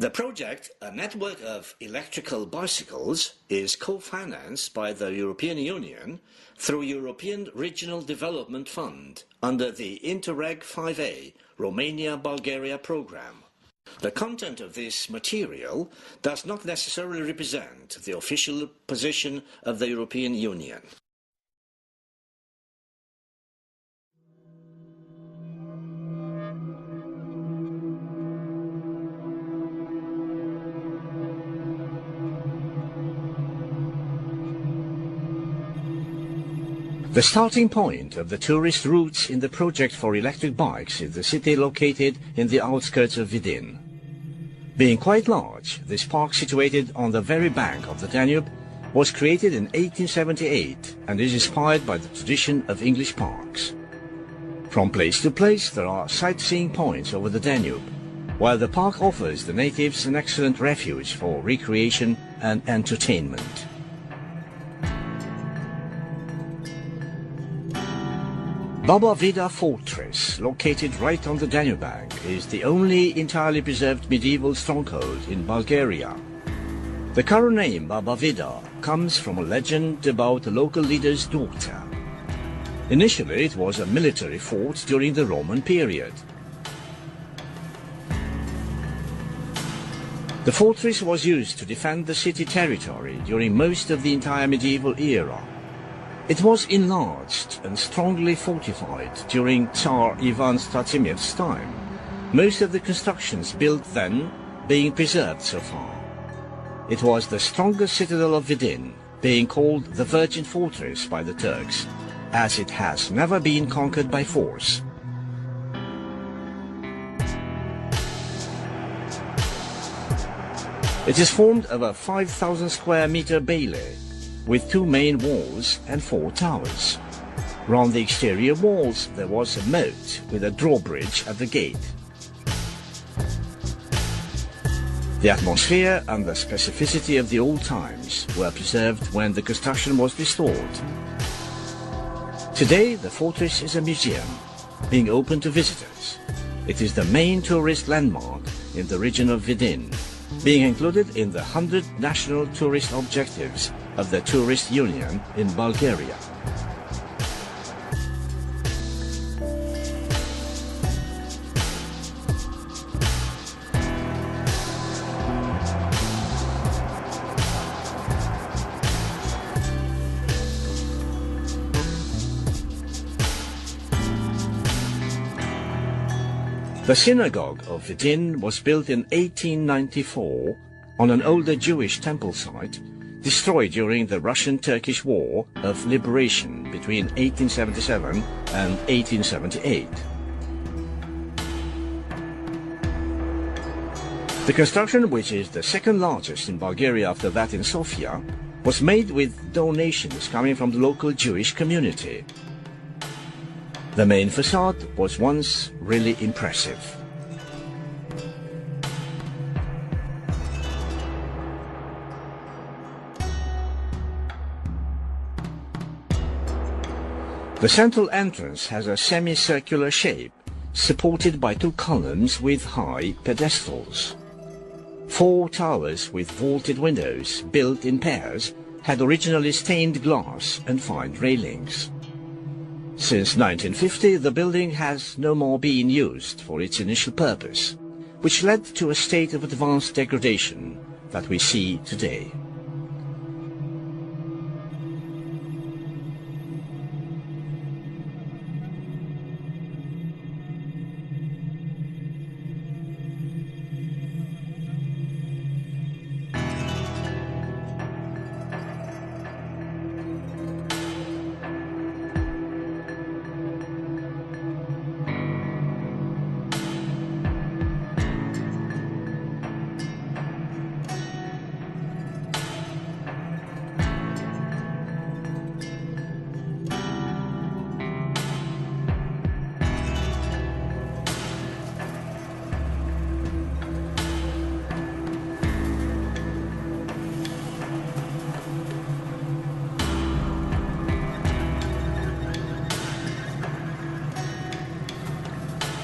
The project, a network of electrical bicycles, is co-financed by the European Union through European Regional Development Fund under the Interreg 5A Romania-Bulgaria program. The content of this material does not necessarily represent the official position of the European Union. The starting point of the tourist routes in the project for electric bikes is the city located in the outskirts of Vidin. Being quite large, this park situated on the very bank of the Danube was created in 1878 and is inspired by the tradition of English parks. From place to place there are sightseeing points over the Danube, while the park offers the natives an excellent refuge for recreation and entertainment. Baba Vida Fortress, located right on the Danube bank, is the only entirely preserved medieval stronghold in Bulgaria. The current name Baba Vida comes from a legend about a local leader's daughter. Initially it was a military fort during the Roman period. The fortress was used to defend the city territory during most of the entire medieval era. It was enlarged and strongly fortified during Tsar Ivan Stratimev's time, most of the constructions built then being preserved so far. It was the strongest citadel of Vidin, being called the Virgin Fortress by the Turks, as it has never been conquered by force. It is formed of a 5,000 square meter bailey, with 2 main walls and 4 towers. Round the exterior walls there was a moat with a drawbridge at the gate. The atmosphere and the specificity of the old times were preserved when the construction was restored. Today the fortress is a museum, being open to visitors. It is the main tourist landmark in the region of Vidin, being included in the 100 national tourist objectives of the Tourist Union in Bulgaria. The synagogue of Vidin was built in 1894 on an older Jewish temple site destroyed during the Russian-Turkish War of Liberation between 1877 and 1878. The construction, which is the second largest in Bulgaria after that in Sofia, was made with donations coming from the local Jewish community. The main facade was once really impressive. The central entrance has a semicircular shape, supported by 2 columns with high pedestals. 4 towers with vaulted windows, built in pairs, had originally stained glass and fine railings. Since 1950, the building has no more been used for its initial purpose, which led to a state of advanced degradation that we see today.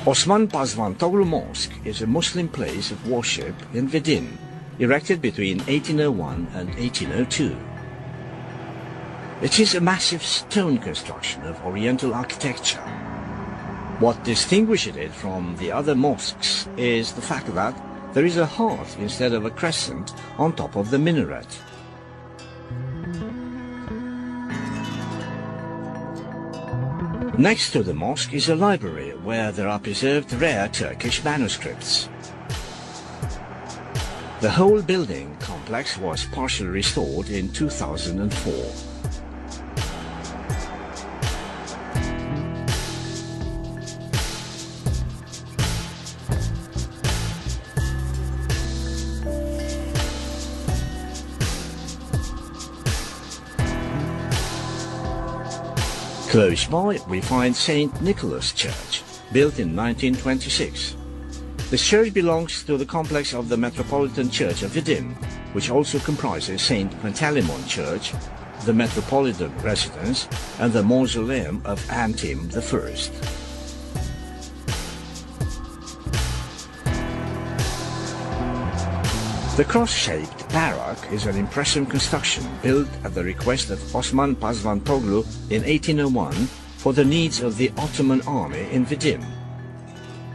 Osman Bazvantoglu Mosque is a Muslim place of worship in Vidin, erected between 1801 and 1802. It is a massive stone construction of Oriental architecture. What distinguishes it from the other mosques is the fact that there is a heart instead of a crescent on top of the minaret. Next to the mosque is a library where there are preserved rare Turkish manuscripts. The whole building complex was partially restored in 2004. Close by, we find St. Nicholas Church, built in 1926. This church belongs to the complex of the Metropolitan Church of Vidin, which also comprises St. Pantaleimon Church, the Metropolitan Residence, and the Mausoleum of Antim I. The cross-shaped barrack is an impressive construction built at the request of Osman Bazvantoglu in 1801 for the needs of the Ottoman army in Vidin.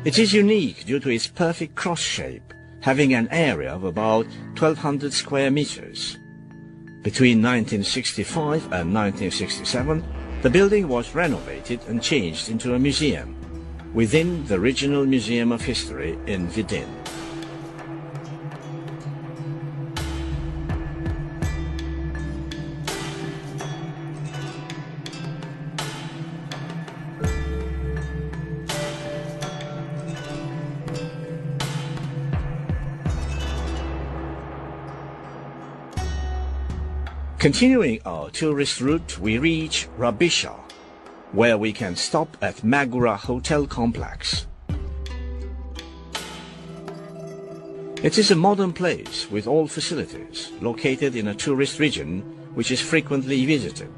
It is unique due to its perfect cross shape, having an area of about 1,200 square meters. Between 1965 and 1967, the building was renovated and changed into a museum within the Regional Museum of History in Vidin. Continuing our tourist route, we reach Rabisha, where we can stop at Magura Hotel Complex. It is a modern place with all facilities, located in a tourist region which is frequently visited.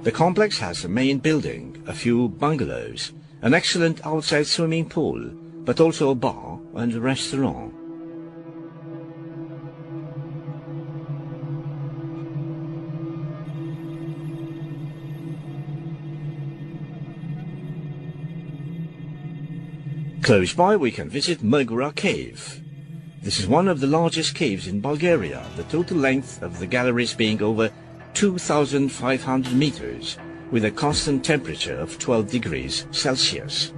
The complex has a main building, a few bungalows, an excellent outside swimming pool, but also a bar and a restaurant. Close by, we can visit Magura Cave. This is one of the largest caves in Bulgaria, the total length of the galleries being over 2,500 meters, with a constant temperature of 12 degrees Celsius.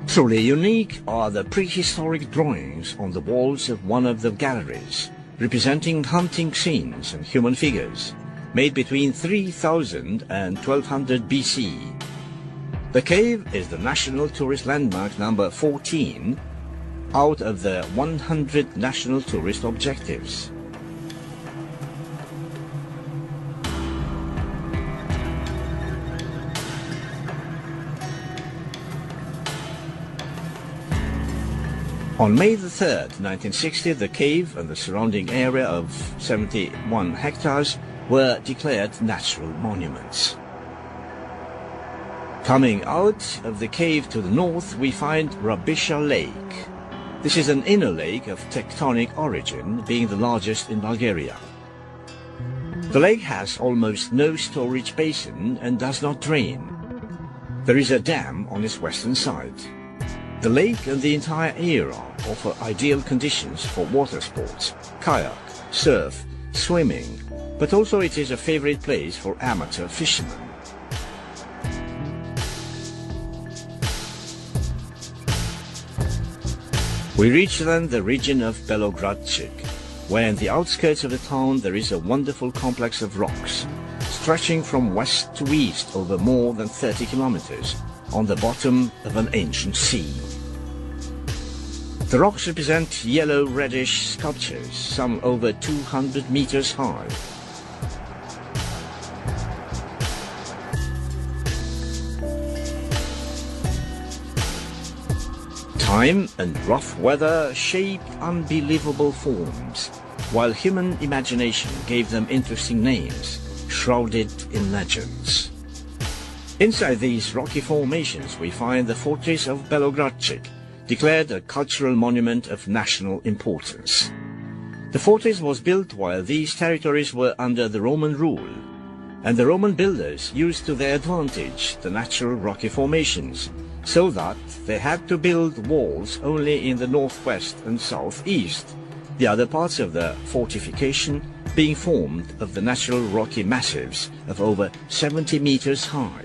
Truly unique are the prehistoric drawings on the walls of one of the galleries, representing hunting scenes and human figures, made between 3000 and 1200 BC. The cave is the National Tourist Landmark number 14 out of the 100 National Tourist Objectives. On May the 3rd, 1960, the cave and the surrounding area of 71 hectares were declared natural monuments. Coming out of the cave to the north, we find Rabisha Lake. This is an inner lake of tectonic origin, being the largest in Bulgaria. The lake has almost no storage basin and does not drain. There is a dam on its western side. The lake and the entire area offer ideal conditions for water sports, kayak, surf, swimming, but also it is a favorite place for amateur fishermen. We reach then the region of Belogradchik, where in the outskirts of the town there is a wonderful complex of rocks, stretching from west to east over more than 30 kilometers on the bottom of an ancient sea. The rocks represent yellow-reddish sculptures, some over 200 meters high. Time and rough weather shaped unbelievable forms, while human imagination gave them interesting names, shrouded in legends. Inside these rocky formations we find the fortress of Belogradchik, declared a cultural monument of national importance. The fortress was built while these territories were under the Roman rule, and the Roman builders used to their advantage the natural rocky formations, so that they had to build walls only in the northwest and southeast, the other parts of the fortification being formed of the natural rocky massives of over 70 meters high.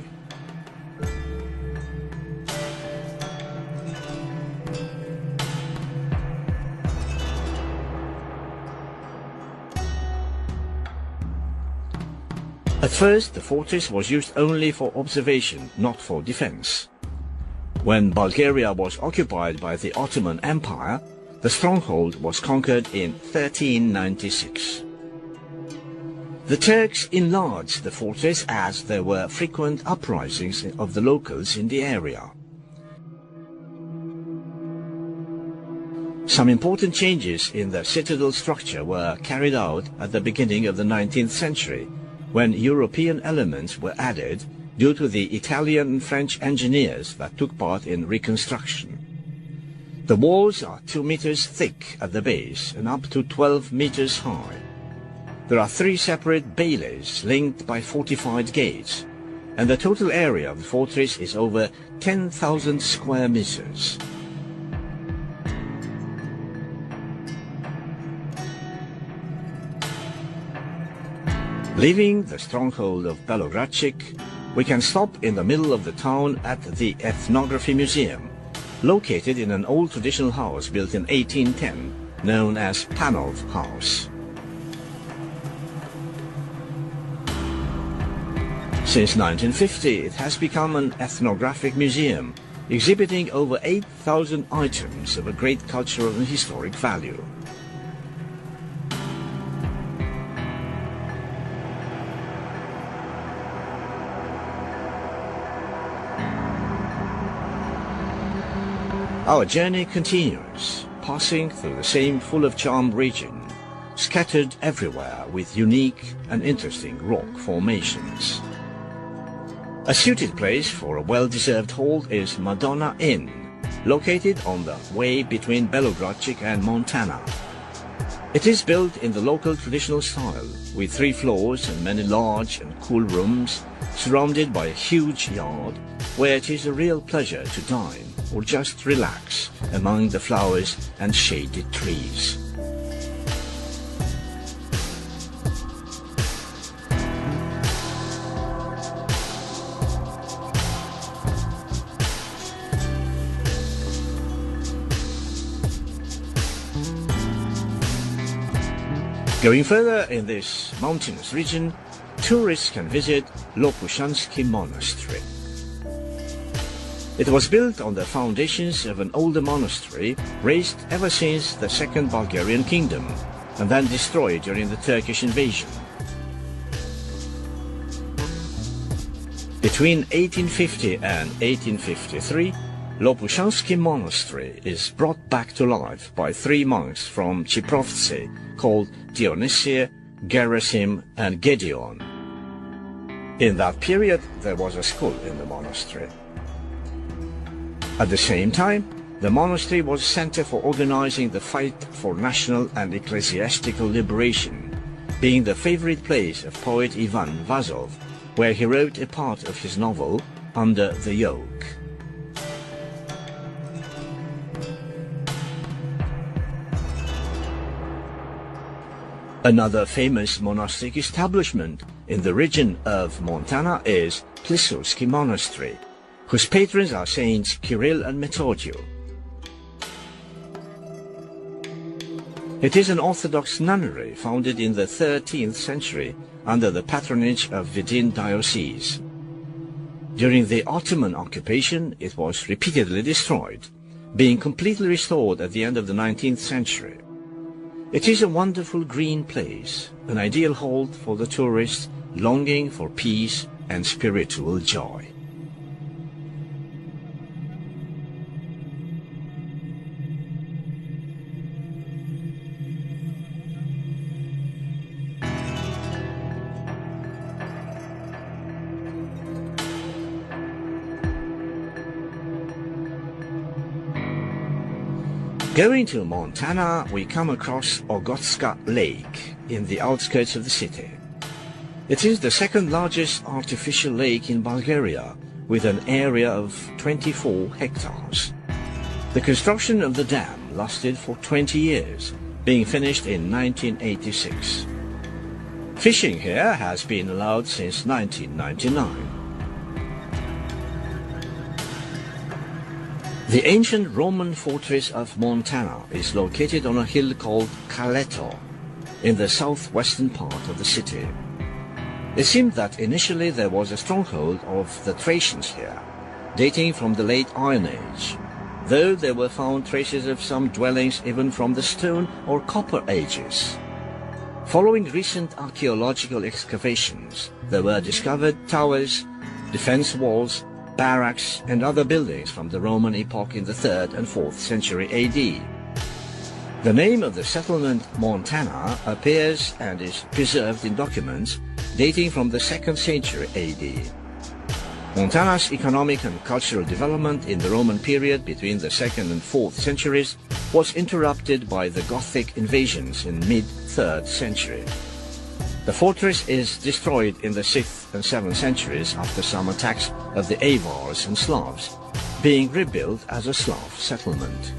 At first, the fortress was used only for observation, not for defense. When Bulgaria was occupied by the Ottoman Empire, the stronghold was conquered in 1396. The Turks enlarged the fortress as there were frequent uprisings of the locals in the area. Some important changes in the citadel structure were carried out at the beginning of the 19th century, when European elements were added due to the Italian and French engineers that took part in reconstruction. The walls are 2 meters thick at the base and up to 12 meters high. There are 3 separate baileys linked by fortified gates, and the total area of the fortress is over 10,000 square meters. Leaving the stronghold of Belogradchik, we can stop in the middle of the town at the Ethnography Museum, located in an old traditional house built in 1810, known as Panov House. Since 1950, it has become an ethnographic museum, exhibiting over 8,000 items of a great cultural and historic value. Our journey continues, passing through the same full of charm region, scattered everywhere with unique and interesting rock formations. A suited place for a well-deserved halt is Madonna Inn, located on the way between Belogradchik and Montana. It is built in the local traditional style, with 3 floors and many large and cool rooms, surrounded by a huge yard, where it is a real pleasure to dine or just relax among the flowers and shaded trees. Going further in this mountainous region, tourists can visit Lopushansky Monastery. It was built on the foundations of an older monastery raised ever since the Second Bulgarian Kingdom, and then destroyed during the Turkish invasion. Between 1850 and 1853, Lopushansky Monastery is brought back to life by 3 monks from Chiprovtsi called Dionysia, Gerasim and Gedeon. In that period, there was a school in the monastery. At the same time, the monastery was a center for organizing the fight for national and ecclesiastical liberation, being the favorite place of poet Ivan Vazov, where he wrote a part of his novel, Under the Yoke. Another famous monastic establishment in the region of Montana is Plisovsky Monastery, whose patrons are Saints Kirill and Methodiu. It is an Orthodox nunnery founded in the 13th century under the patronage of Vidin Diocese. During the Ottoman occupation, it was repeatedly destroyed, being completely restored at the end of the 19th century. It is a wonderful green place, an ideal halt for the tourist longing for peace and spiritual joy. Going to Montana, we come across Ogotska Lake in the outskirts of the city. It is the second largest artificial lake in Bulgaria, with an area of 24 hectares. The construction of the dam lasted for 20 years, being finished in 1986. Fishing here has been allowed since 1999. The ancient Roman fortress of Montana is located on a hill called Caleto, in the southwestern part of the city. It seemed that initially there was a stronghold of the Thracians here, dating from the late Iron Age, though there were found traces of some dwellings even from the Stone or Copper Ages. Following recent archaeological excavations, there were discovered towers, defense walls, barracks and other buildings from the Roman epoch in the 3rd and 4th century AD. The name of the settlement Montana appears and is preserved in documents dating from the 2nd century AD. Montana's economic and cultural development in the Roman period between the 2nd and 4th centuries was interrupted by the Gothic invasions in mid-3rd century. The fortress is destroyed in the 6th and 7th centuries after some attacks of the Avars and Slavs, being rebuilt as a Slav settlement.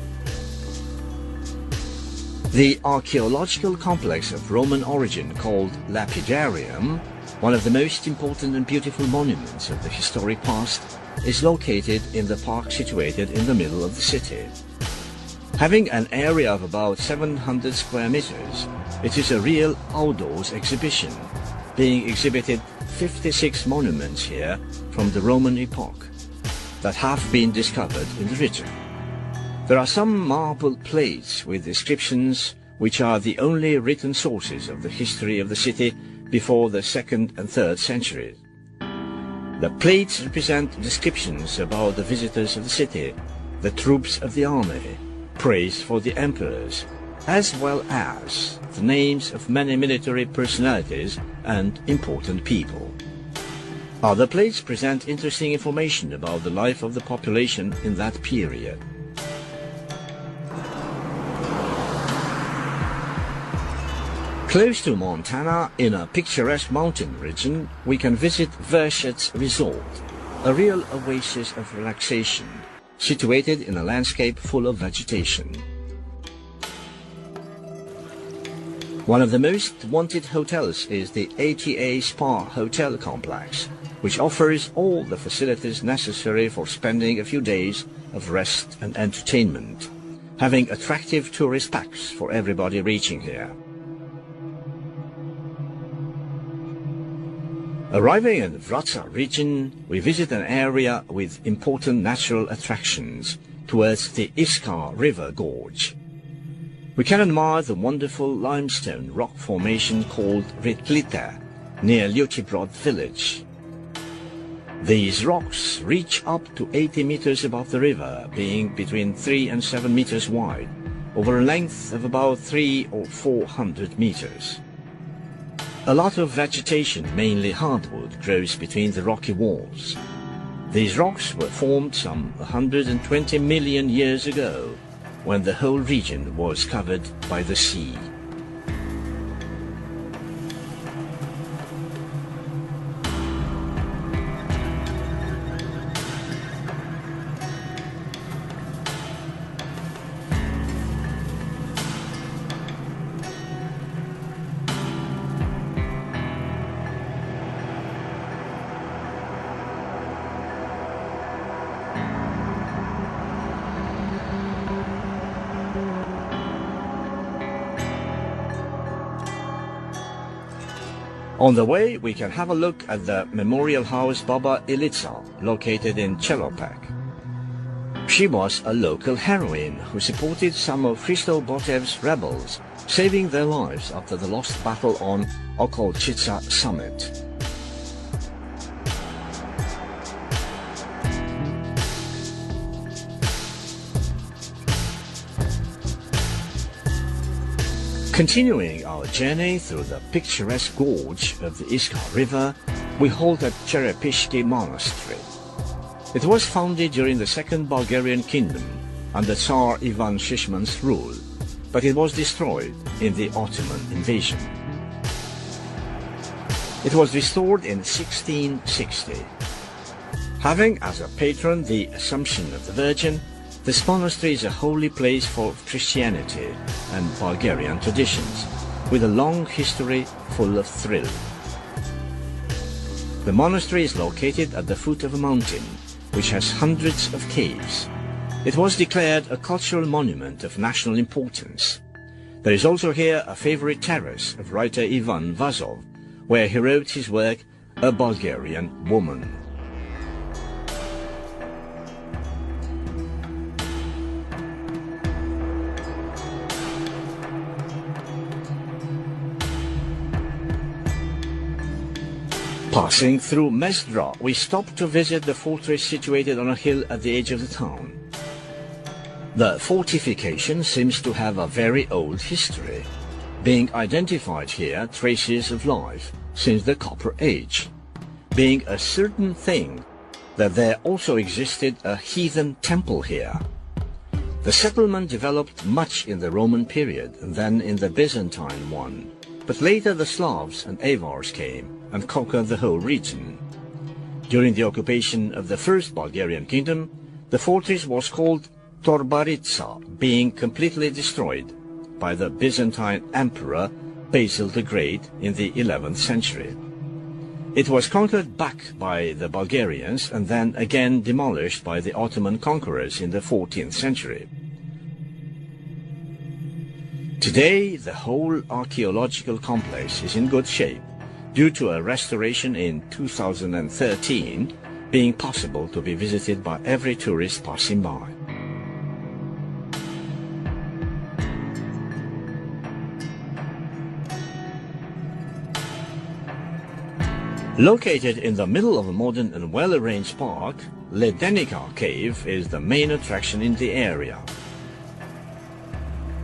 The archaeological complex of Roman origin called Lapidarium, one of the most important and beautiful monuments of the historic past, is located in the park situated in the middle of the city. Having an area of about 700 square meters, it is a real outdoors exhibition, being exhibited 56 monuments here from the Roman epoch that have been discovered in the region. There are some marble plates with descriptions which are the only written sources of the history of the city before the 2nd and 3rd centuries. The plates represent descriptions about the visitors of the city, the troops of the army, praise for the emperors, as well as the names of many military personalities and important people. Other plates present interesting information about the life of the population in that period. Close to Montana, in a picturesque mountain region, we can visit Vershets Resort, a real oasis of relaxation, situated in a landscape full of vegetation. One of the most wanted hotels is the ATA Spa Hotel Complex, which offers all the facilities necessary for spending a few days of rest and entertainment, having attractive tourist packs for everybody reaching here. Arriving in the Vratsa region, we visit an area with important natural attractions towards the Iskar River Gorge. We can admire the wonderful limestone rock formation called Ritlita near Ljuchibrod village. These rocks reach up to 80 meters above the river, being between 3 and 7 meters wide, over a length of about 300 or 400 meters. A lot of vegetation, mainly hardwood, grows between the rocky walls. These rocks were formed some 120 million years ago, when the whole region was covered by the sea. On the way, we can have a look at the memorial house Baba Ilitsa, located in Chelopech. She was a local heroine who supported some of Christo Botev's rebels, saving their lives after the lost battle on Okolchitsa summit. Continuing our journey through the picturesque gorge of the Iskar River, we halt at Cherepishki Monastery. It was founded during the Second Bulgarian Kingdom under Tsar Ivan Shishman's rule, but it was destroyed in the Ottoman invasion. It was restored in 1660. Having as a patron the Assumption of the Virgin, this monastery is a holy place for Christianity and Bulgarian traditions, with a long history full of thrill. The monastery is located at the foot of a mountain, which has hundreds of caves. It was declared a cultural monument of national importance. There is also here a favorite terrace of writer Ivan Vazov, where he wrote his work, A Bulgarian Woman. Passing through Mezdra, we stopped to visit the fortress situated on a hill at the edge of the town. The fortification seems to have a very old history, being identified here traces of life since the Copper Age, being a certain thing that there also existed a heathen temple here. The settlement developed much in the Roman period and then in the Byzantine one, but later the Slavs and Avars came and conquered the whole region. During the occupation of the First Bulgarian Kingdom, the fortress was called Torbaritsa, being completely destroyed by the Byzantine Emperor Basil the Great in the 11th century. It was conquered back by the Bulgarians and then again demolished by the Ottoman conquerors in the 14th century. Today, the whole archaeological complex is in good shape, due to a restoration in 2013 being possible to be visited by every tourist passing by. Located in the middle of a modern and well-arranged park, Ledenica Cave is the main attraction in the area.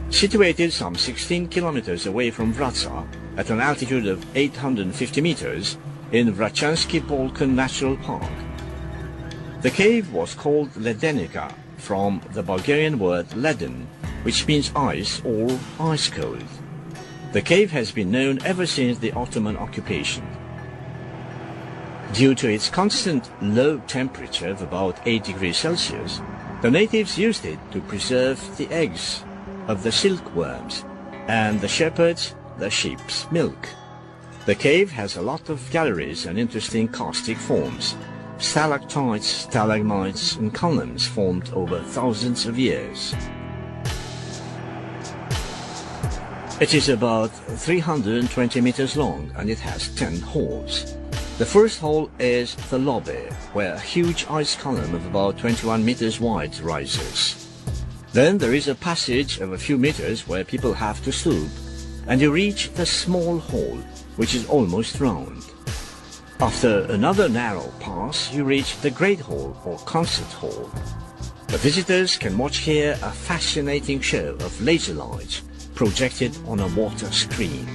Situated some 16 kilometers away from Vratsa, at an altitude of 850 meters, in Vrachansky Balkan Natural Park. The cave was called Ledenica from the Bulgarian word leden, which means ice or ice cold. The cave has been known ever since the Ottoman occupation. Due to its constant low temperature of about 8 degrees Celsius, the natives used it to preserve the eggs of the silkworms and the shepherds the sheep's milk. The cave has a lot of galleries and interesting karstic forms, stalactites, stalagmites and columns formed over thousands of years. It is about 320 meters long and it has 10 halls. The first hall is the lobby, where a huge ice column of about 21 meters wide rises. Then there is a passage of a few meters where people have to stoop, and you reach the small hall, which is almost round. After another narrow pass, you reach the Great Hall or Concert Hall. The visitors can watch here a fascinating show of laser lights projected on a water screen.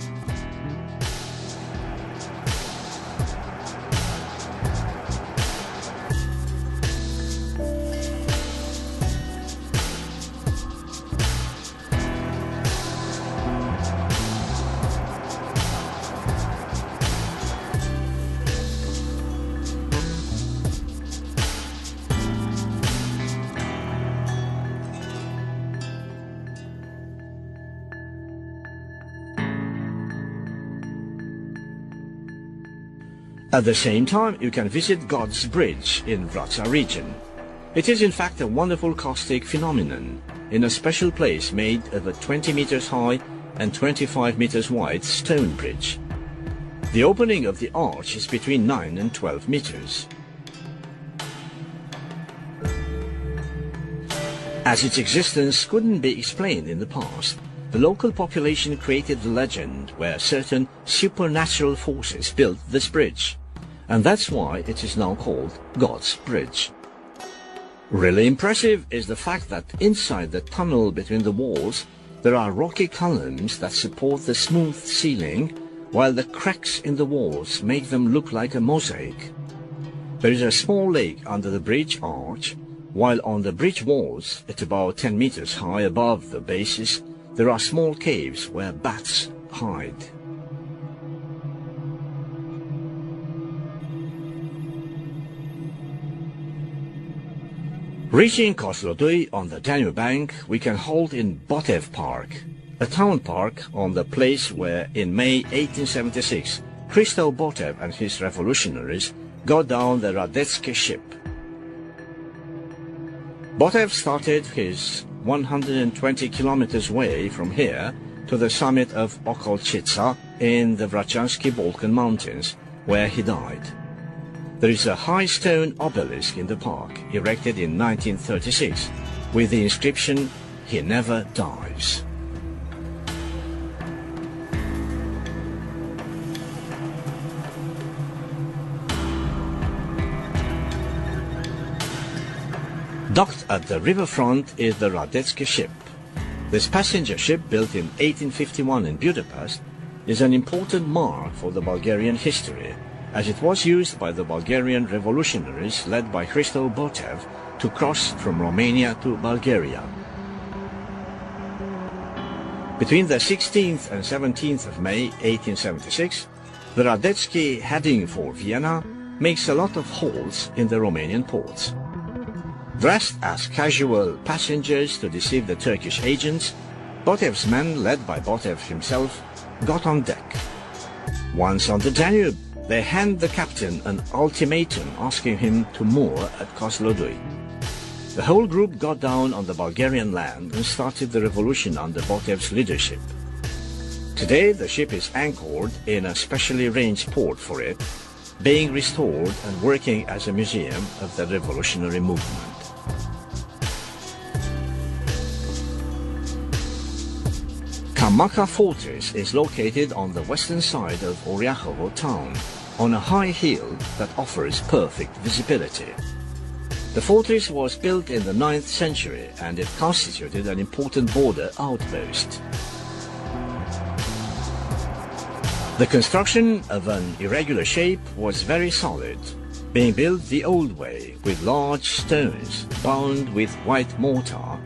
At the same time, you can visit God's Bridge in Vratsa region. It is in fact a wonderful caustic phenomenon in a special place made of a 20 meters high and 25 meters wide stone bridge. The opening of the arch is between 9 and 12 meters. As its existence couldn't be explained in the past, the local population created the legend where certain supernatural forces built this bridge, and that's why it is now called God's Bridge. Really impressive is the fact that inside the tunnel between the walls there are rocky columns that support the smooth ceiling, while the cracks in the walls make them look like a mosaic. There is a small lake under the bridge arch, while on the bridge walls, at about 10 meters high above the bases, there are small caves where bats hide. Reaching Kozloduy on the Danube bank, we can halt in Botev Park, a town park on the place where in May 1876 Christo Botev and his revolutionaries got down the Radetzky ship. Botev started his 120 kilometers way from here to the summit of Okolchitsa in the Vrachansky Balkan Mountains, where he died. There is a high stone obelisk in the park, erected in 1936, with the inscription, "He never dies." Docked at the riverfront is the Radetzky ship. This passenger ship, built in 1851 in Budapest, is an important mark for the Bulgarian history, as it was used by the Bulgarian revolutionaries led by Christo Botev to cross from Romania to Bulgaria. Between the 16th and 17th of May 1876, the Radetzky, heading for Vienna, makes a lot of halts in the Romanian ports. Dressed as casual passengers to deceive the Turkish agents, Botev's men, led by Botev himself, got on deck. Once on the Danube, they hand the captain an ultimatum asking him to moor at Kozloduy. The whole group got down on the Bulgarian land and started the revolution under Botev's leadership. Today the ship is anchored in a specially arranged port for it, being restored and working as a museum of the revolutionary movement. Kamaka Fortress is located on the western side of Oryakhovo town, on a high hill that offers perfect visibility. The fortress was built in the 9th century and it constituted an important border outpost. The construction of an irregular shape was very solid, being built the old way with large stones bound with white mortar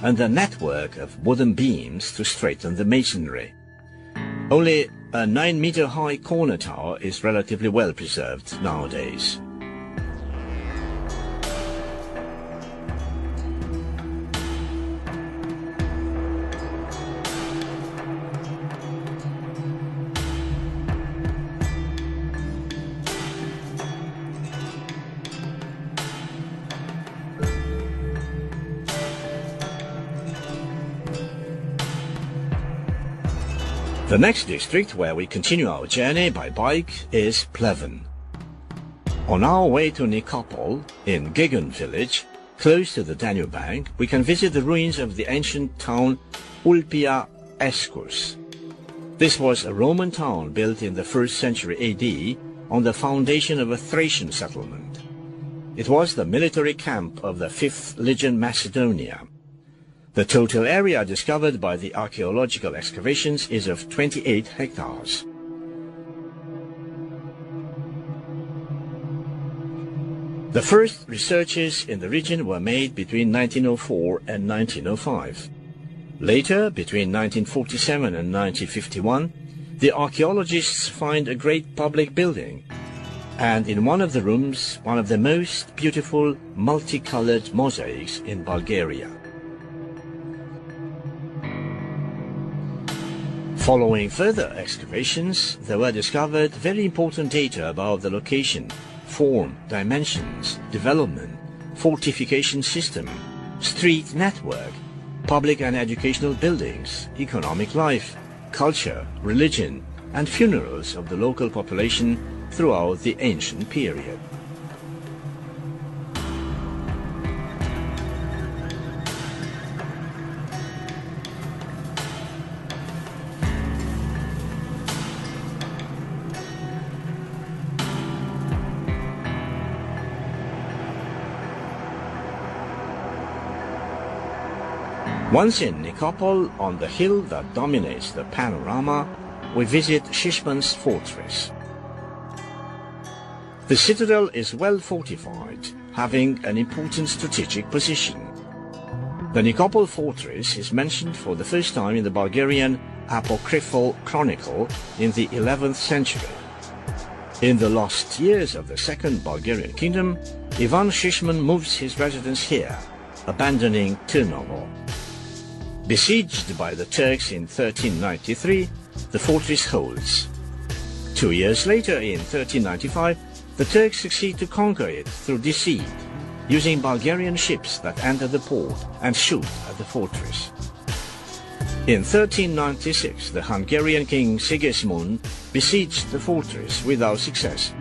and a network of wooden beams to straighten the masonry. Only a 9-meter-high corner tower is relatively well preserved nowadays. The next district where we continue our journey by bike is Pleven. On our way to Nikopol, in Gigon village, close to the Danube bank, we can visit the ruins of the ancient town Ulpia Escus. This was a Roman town built in the 1st century AD on the foundation of a Thracian settlement. It was the military camp of the 5th Legion Macedonia. The total area discovered by the archaeological excavations is of 28 hectares. The first researches in the region were made between 1904 and 1905. Later, between 1947 and 1951, the archaeologists find a great public building, and in one of the rooms, one of the most beautiful multicolored mosaics in Bulgaria. Following further excavations, there were discovered very important data about the location, form, dimensions, development, fortification system, street network, public and educational buildings, economic life, culture, religion, and funerals of the local population throughout the ancient period. Once in Nikopol, on the hill that dominates the panorama, we visit Shishman's fortress. The citadel is well fortified, having an important strategic position. The Nikopol fortress is mentioned for the first time in the Bulgarian apocryphal chronicle in the 11th century. In the last years of the Second Bulgarian Kingdom, Ivan Shishman moves his residence here, abandoning Turnovo. Besieged by the Turks in 1393, the fortress holds. 2 years later, in 1395, the Turks succeed to conquer it through deceit, using Bulgarian ships that enter the port and shoot at the fortress. In 1396, the Hungarian king Sigismund besieged the fortress without success,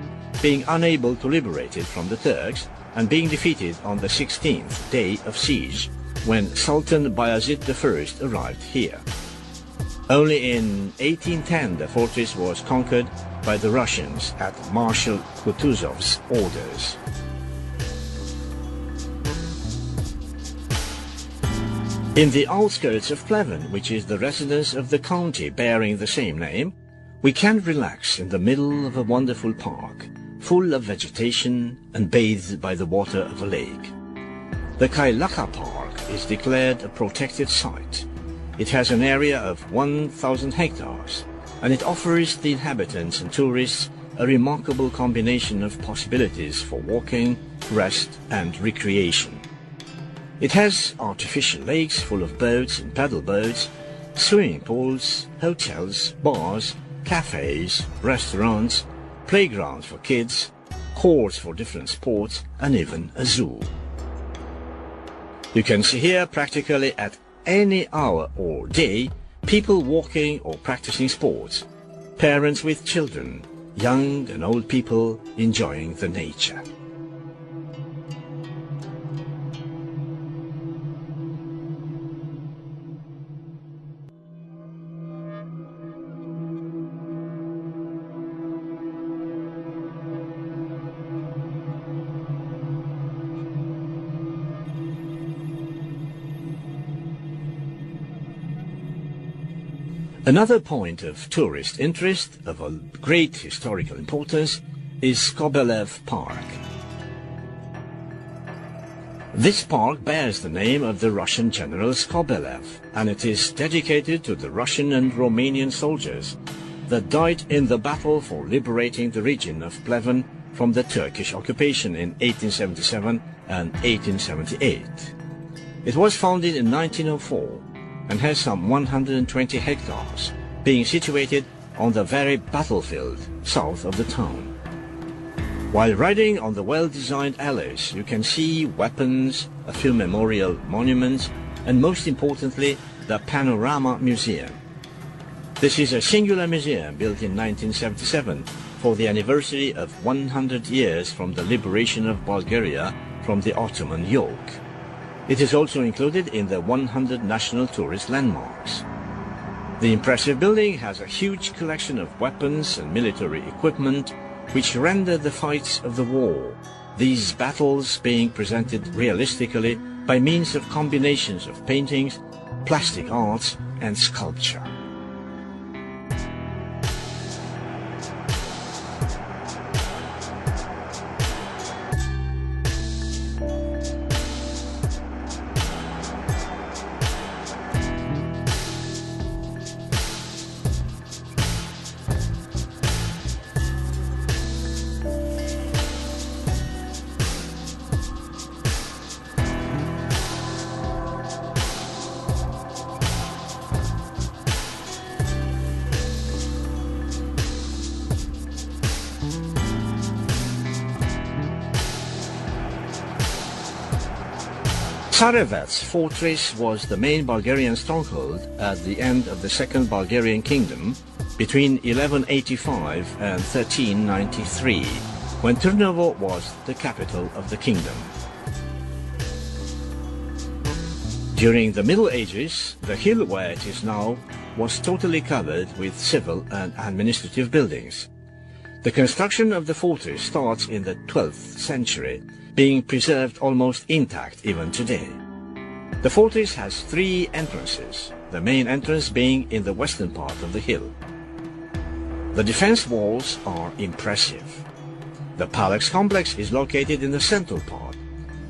being unable to liberate it from the Turks and being defeated on the 16th day of siege, when Sultan Bayezid I arrived here. Only in 1810 the fortress was conquered by the Russians at Marshal Kutuzov's orders. In the outskirts of Pleven, which is the residence of the county bearing the same name, we can relax in the middle of a wonderful park, full of vegetation and bathed by the water of a lake. The Kailaka Park is declared a protected site. It has an area of 1,000 hectares, and it offers the inhabitants and tourists a remarkable combination of possibilities for walking, rest and recreation. It has artificial lakes full of boats and paddle boats, swimming pools, hotels, bars, cafes, restaurants, playgrounds for kids, courts for different sports, and even a zoo. You can see here practically at any hour or day people walking or practicing sports, parents with children, young and old people enjoying the nature. Another point of tourist interest of a great historical importance is Skobelev Park. This park bears the name of the Russian general Skobelev, and it is dedicated to the Russian and Romanian soldiers that died in the battle for liberating the region of Pleven from the Turkish occupation in 1877 and 1878. It was founded in 1904 and has some 120 hectares, being situated on the very battlefield south of the town. While riding on the well-designed alleys, you can see weapons, a few memorial monuments, and most importantly, the Panorama Museum. This is a singular museum built in 1977 for the anniversary of 100 years from the liberation of Bulgaria from the Ottoman yoke. It is also included in the 100 National Tourist Landmarks. The impressive building has a huge collection of weapons and military equipment which render the fights of the war, these battles being presented realistically by means of combinations of paintings, plastic arts and sculpture. Tsarevets fortress was the main Bulgarian stronghold at the end of the Second Bulgarian Kingdom between 1185 and 1393, when Turnovo was the capital of the kingdom. During the Middle Ages, the hill where it is now was totally covered with civil and administrative buildings. The construction of the fortress starts in the 12th century, being preserved almost intact even today. The fortress has 3 entrances, the main entrance being in the western part of the hill. The defense walls are impressive. The palace complex is located in the central part,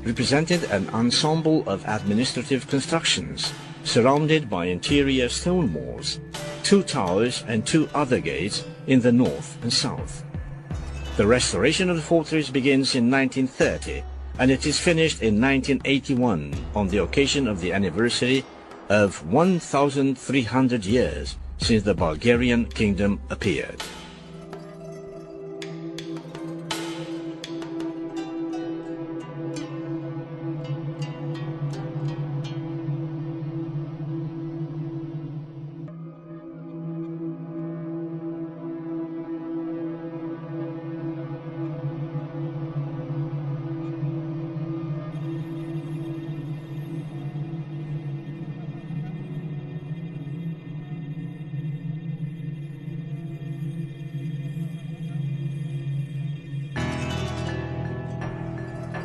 represented an ensemble of administrative constructions surrounded by interior stone walls, 2 towers and 2 other gates in the north and south. The restoration of the fortress begins in 1930 and it is finished in 1981 on the occasion of the anniversary of 1,300 years since the Bulgarian kingdom appeared.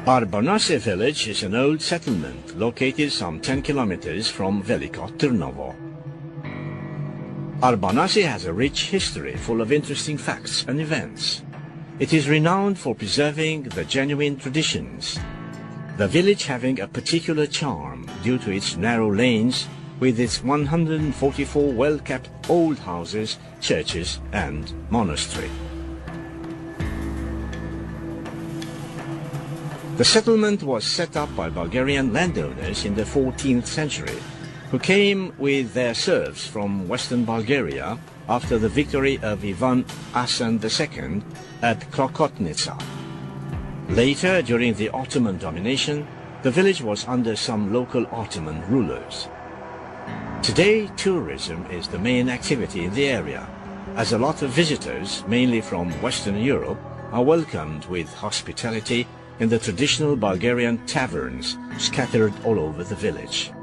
Arbanase village is an old settlement located some 10 kilometers from Veliko Trnovo. Arbanase has a rich history full of interesting facts and events. It is renowned for preserving the genuine traditions, the village having a particular charm due to its narrow lanes with its 144 well-kept old houses, churches and monastery. The settlement was set up by Bulgarian landowners in the 14th century, who came with their serfs from western Bulgaria after the victory of Ivan Asen II at Klokotnitsa. Later, during the Ottoman domination, the village was under some local Ottoman rulers. Today, tourism is the main activity in the area, as a lot of visitors, mainly from Western Europe, are welcomed with hospitality in the traditional Bulgarian taverns scattered all over the village.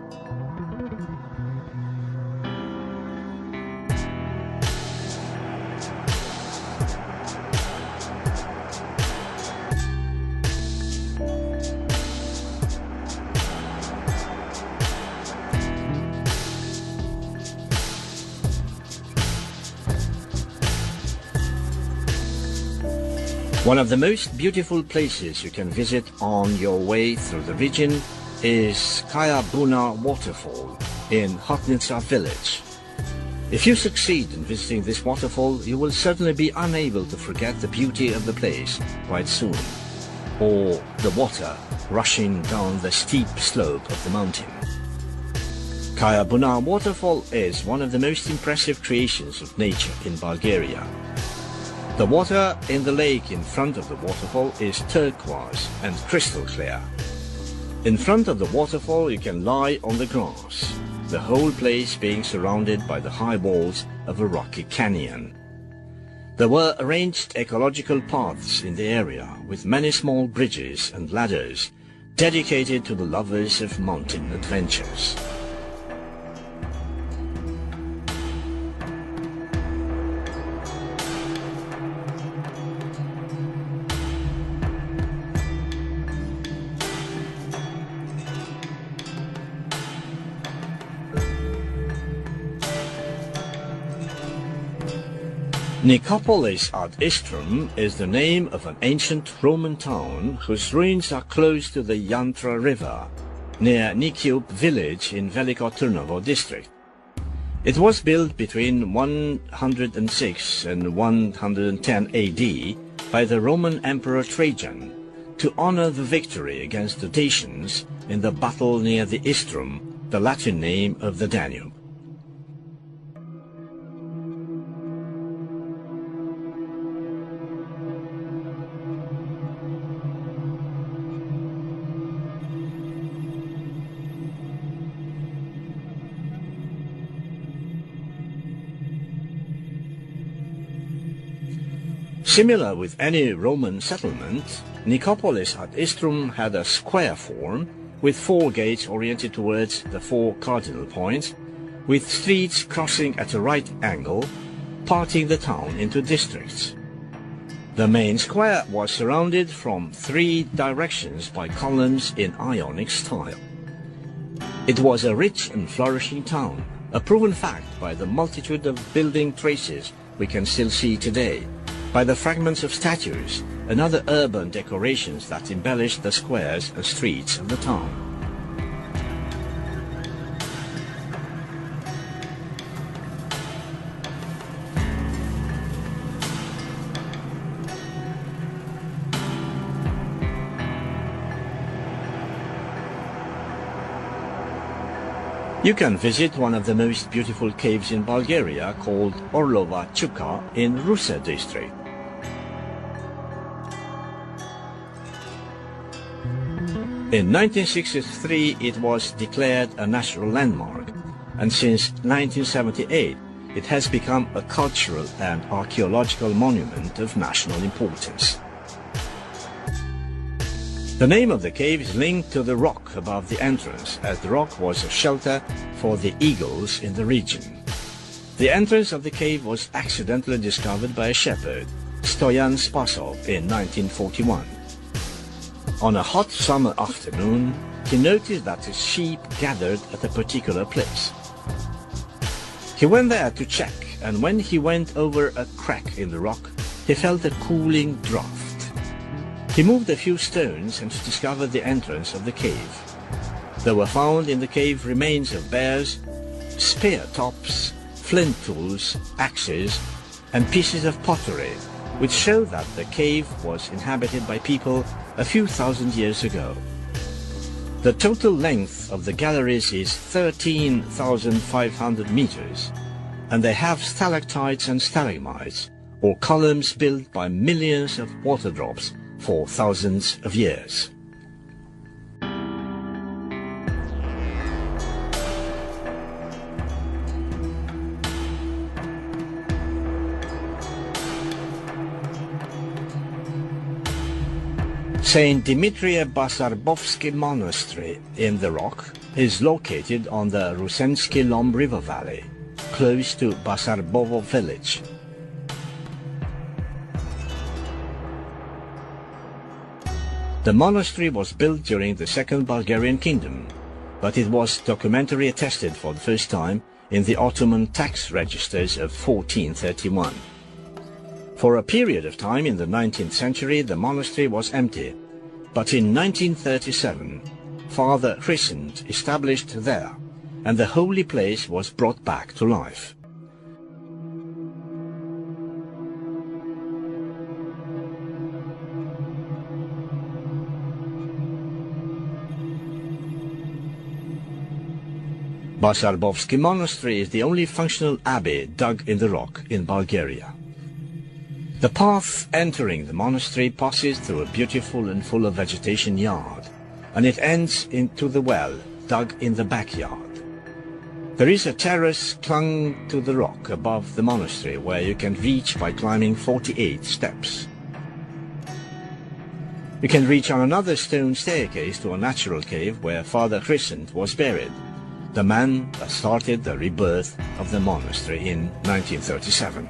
One of the most beautiful places you can visit on your way through the region is Kaya Buna waterfall in Hotnitsa village. If you succeed in visiting this waterfall, you will certainly be unable to forget the beauty of the place quite soon, or the water rushing down the steep slope of the mountain. Kaya Buna waterfall is one of the most impressive creations of nature in Bulgaria. The water in the lake in front of the waterfall is turquoise and crystal clear. In front of the waterfall you can lie on the grass, the whole place being surrounded by the high walls of a rocky canyon. There were arranged ecological paths in the area with many small bridges and ladders dedicated to the lovers of mountain adventures. Nicopolis ad Istrum is the name of an ancient Roman town whose ruins are close to the Yantra River, near Nikiup village in Veliko Trnovo district. It was built between 106 and 110 AD by the Roman Emperor Trajan to honor the victory against the Dacians in the battle near the Istrum, the Latin name of the Danube. Similar with any Roman settlement, Nicopolis ad Istrum had a square form with 4 gates oriented towards the 4 cardinal points, with streets crossing at a right angle, parting the town into districts. The main square was surrounded from 3 directions by columns in Ionic style. It was a rich and flourishing town, a proven fact by the multitude of building traces we can still see today, by the fragments of statues and other urban decorations that embellished the squares and streets of the town. You can visit one of the most beautiful caves in Bulgaria called Orlova Chuka in Rusa district. In 1963 it was declared a natural landmark, and since 1978 it has become a cultural and archaeological monument of national importance. The name of the cave is linked to the rock above the entrance, as the rock was a shelter for the eagles in the region. The entrance of the cave was accidentally discovered by a shepherd, Stoyan Spasov, in 1941. On a hot summer afternoon, he noticed that his sheep gathered at a particular place. He went there to check, and when he went over a crack in the rock, he felt a cooling draft. He moved a few stones and discovered the entrance of the cave. There were found in the cave remains of bears, spear tops, flint tools, axes, and pieces of pottery, which show that the cave was inhabited by people a few thousand years ago. The total length of the galleries is 13,500 meters, and they have stalactites and stalagmites, or columns built by millions of water drops for thousands of years. Saint Dmitry Basarbovsky Monastery in the rock is located on the Rusensky Lom River Valley, close to Basarbovo village. The monastery was built during the Second Bulgarian Kingdom, but it was documentally attested for the first time in the Ottoman tax registers of 1431. For a period of time in the 19th century, the monastery was empty, but in 1937, Father Crescent established there, and the holy place was brought back to life. Basarbovsky Monastery is the only functional abbey dug in the rock in Bulgaria. The path entering the monastery passes through a beautiful and full of vegetation yard, and it ends into the well dug in the backyard. There is a terrace clung to the rock above the monastery where you can reach by climbing 48 steps. You can reach on another stone staircase to a natural cave where Father Crescent was buried, the man that started the rebirth of the monastery in 1937.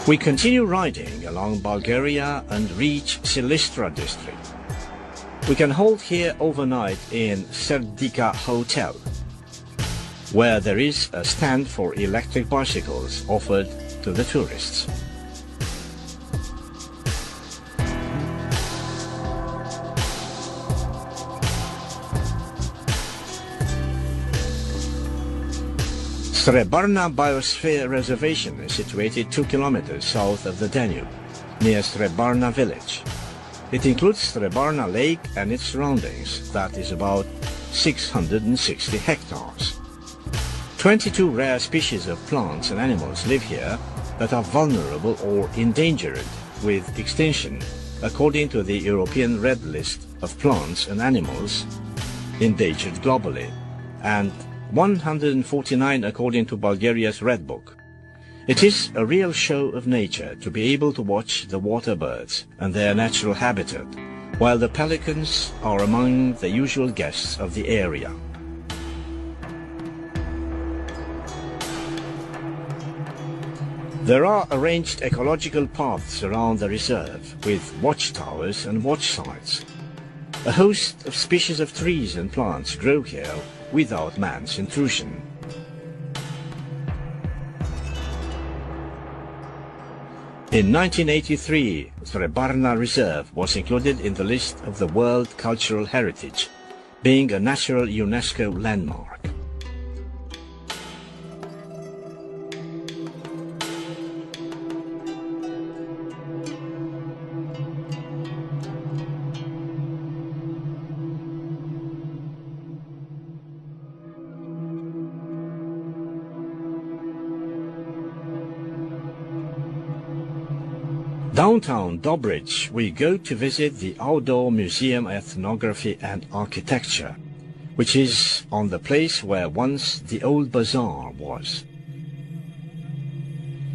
We continue riding along Bulgaria and reach Silistra district. We can halt here overnight in Serdika Hotel, where there is a stand for electric bicycles offered to the tourists. Srebarna Biosphere Reservation is situated 2 kilometers south of the Danube, near Srebarna village. It includes Srebarna Lake and its surroundings, that is about 660 hectares. 22 rare species of plants and animals live here, that are vulnerable or endangered, with extinction, according to the European Red List of plants and animals endangered globally, and 149 according to Bulgaria's Red Book. It is a real show of nature to be able to watch the water birds and their natural habitat, while the pelicans are among the usual guests of the area. There are arranged ecological paths around the reserve, with watchtowers and watch sites. A host of species of trees and plants grow here without man's intrusion. In 1983, Srebarna Reserve was included in the list of the World Cultural Heritage, being a natural UNESCO landmark. Downtown Dobrich, we go to visit the Outdoor Museum Ethnography and Architecture, which is on the place where once the old bazaar was.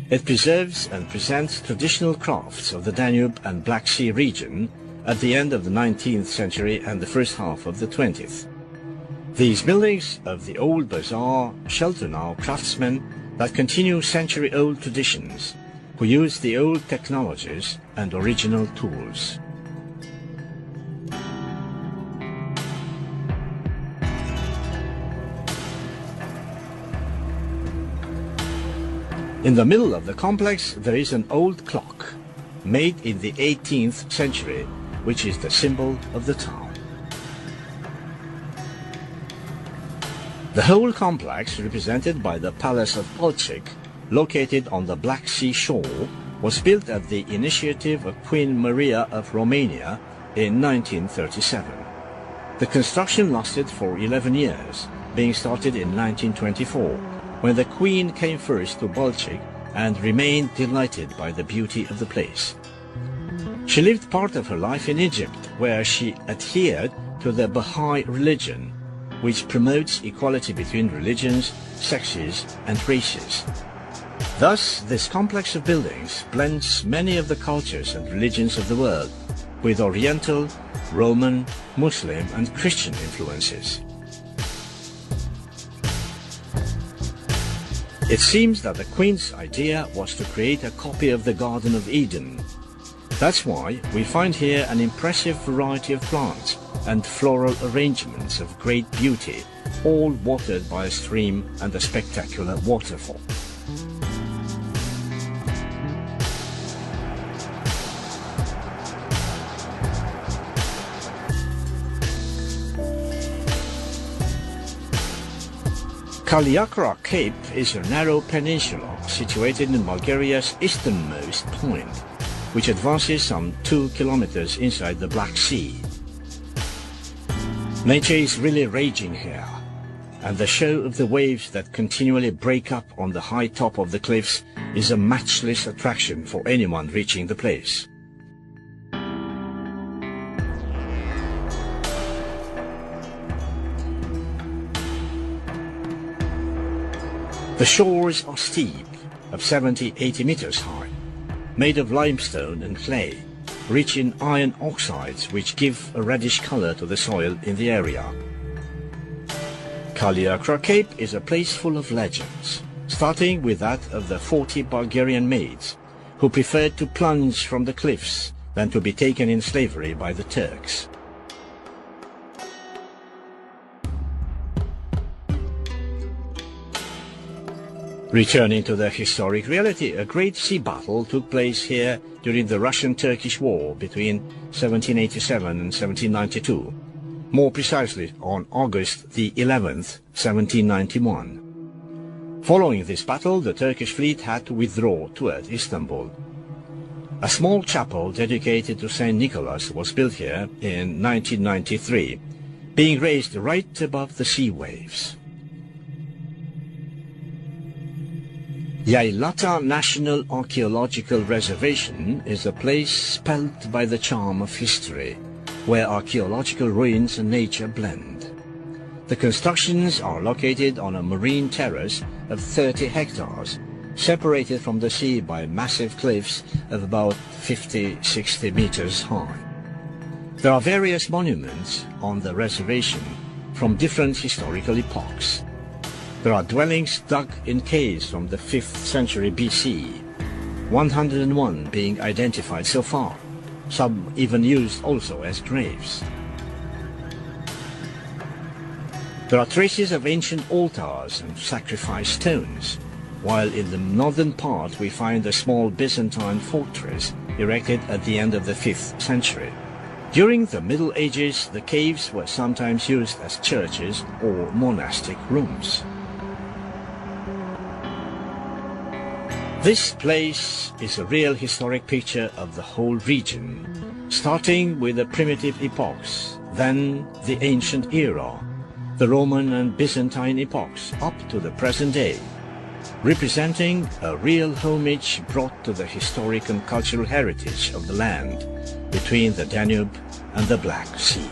It preserves and presents traditional crafts of the Danube and Black Sea region at the end of the 19th century and the first half of the 20th. These buildings of the old bazaar shelter now craftsmen that continue century-old traditions, who use the old technologies and original tools. In the middle of the complex there is an old clock, made in the 18th century, which is the symbol of the town. The whole complex, represented by the Palace of Balchik, located on the Black Sea shore, was built at the initiative of Queen Maria of Romania in 1937. The construction lasted for 11 years, being started in 1924, when the Queen came first to Balchik and remained delighted by the beauty of the place. She lived part of her life in Egypt, where she adhered to the Baha'i religion, which promotes equality between religions, sexes, and races. Thus, this complex of buildings blends many of the cultures and religions of the world, with Oriental, Roman, Muslim, and Christian influences. It seems that the Queen's idea was to create a copy of the Garden of Eden. That's why we find here an impressive variety of plants and floral arrangements of great beauty, all watered by a stream and a spectacular waterfall. Kaliakra Cape is a narrow peninsula situated in Bulgaria's easternmost point, which advances some 2 kilometers inside the Black Sea. Nature is really raging here, and the show of the waves that continually break up on the high top of the cliffs is a matchless attraction for anyone reaching the place. The shores are steep, of 70-80 meters high, made of limestone and clay, rich in iron oxides which give a reddish color to the soil in the area. Kaliakra Cape is a place full of legends, starting with that of the 40 Bulgarian maids, who preferred to plunge from the cliffs than to be taken in slavery by the Turks. Returning to the historic reality, a great sea battle took place here during the Russian-Turkish War between 1787 and 1792, more precisely on August the 11th, 1791. Following this battle, the Turkish fleet had to withdraw toward Istanbul. A small chapel dedicated to St. Nicholas was built here in 1993, being raised right above the sea waves. Yaylata National Archaeological Reservation is a place spelled by the charm of history, where archaeological ruins and nature blend. The constructions are located on a marine terrace of 30 hectares, separated from the sea by massive cliffs of about 50-60 meters high. There are various monuments on the reservation from different historical epochs. There are dwellings dug in caves from the 5th century BC, 101 being identified so far, some even used also as graves. There are traces of ancient altars and sacrifice stones, while in the northern part we find a small Byzantine fortress erected at the end of the 5th century. During the Middle Ages, the caves were sometimes used as churches or monastic rooms. This place is a real historic picture of the whole region, starting with the primitive epochs, then the ancient era, the Roman and Byzantine epochs up to the present day, representing a real homage brought to the historic and cultural heritage of the land between the Danube and the Black Sea.